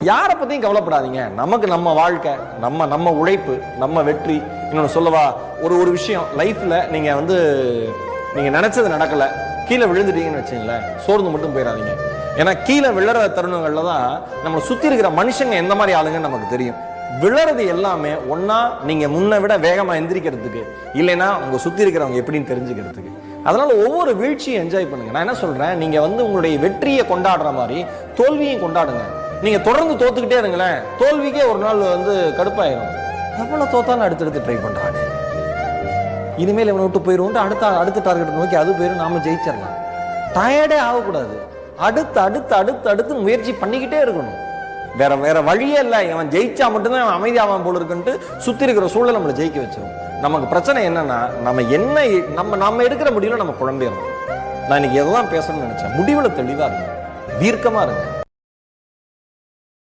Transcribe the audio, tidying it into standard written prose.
யாரை பத்தியும் கவலைப்படாதீங்க. நமக்கு நம்ம வாழ்க்கை, நம்ம உழைப்பு, நம்ம வெற்றி. இன்னொன்னு சொல்லவா, ஒரு விஷயம் லைஃப்ல நீங்க நினைச்சது நடக்கல, கீழே விழுந்துட்டீங்கன்னு வச்சுங்களேன், சோர்ந்து மட்டும் போயிடாதீங்க. ஏன்னா கீழே விழற தருணங்கள்ல தான் நம்மளை சுத்தி இருக்கிற மனுஷங்க எந்த மாதிரி ஆளுங்கன்னு நமக்கு தெரியும். விழறது எல்லாமே ஒன்னா நீங்க முன்ன விட வேகமா எந்திரிக்கிறதுக்கு, இல்லைன்னா உங்க சுத்தி இருக்கிறவங்க எப்படின்னு தெரிஞ்சுக்கிறதுக்கு. அதனால ஒவ்வொரு வீழ்ச்சியும் என்ஜாய் பண்ணுங்க. நான் என்ன சொல்றேன், நீங்க உங்களுடைய வெற்றியை கொண்டாடுற மாதிரி தோல்வியும் கொண்டாடுங்க. நீங்க தொடர்ந்து தோத்துக்கிட்டே இருங்களேன், தோல்விக்கே ஒரு நாள் கடுப்பாயிரும். எவ்வளவு தோத்தாலும் அடுத்தடுத்து ட்ரை பண்றாங்க, இனிமேல் இவனை விட்டு போயிடும், அடுத்த டார்கெட் நோக்கி அது போயிடும், நாம ஜெயிச்சிடலாம். டயர்டே ஆகக்கூடாது. அடுத்து முயற்சி பண்ணிக்கிட்டே இருக்கணும். வேற வழியே இல்லை. இவன் ஜெயிச்சா மட்டும்தான் அவன் அமைதியாவான் போல இருக்குன்ட்டு சுத்தி இருக்கிற சூழல் நம்மளை ஜெயிக்க வச்சிடும். நமக்கு பிரச்சனை என்னன்னா, நம்ம எடுக்கிற முடிவுல நம்ம குழம்பிடுறோம். நான் இன்னைக்கு எதான் பேசணும்னு நினைச்சேன், முடிவுல தெளிவா இருங்க, தீர்க்கமா இருங்க.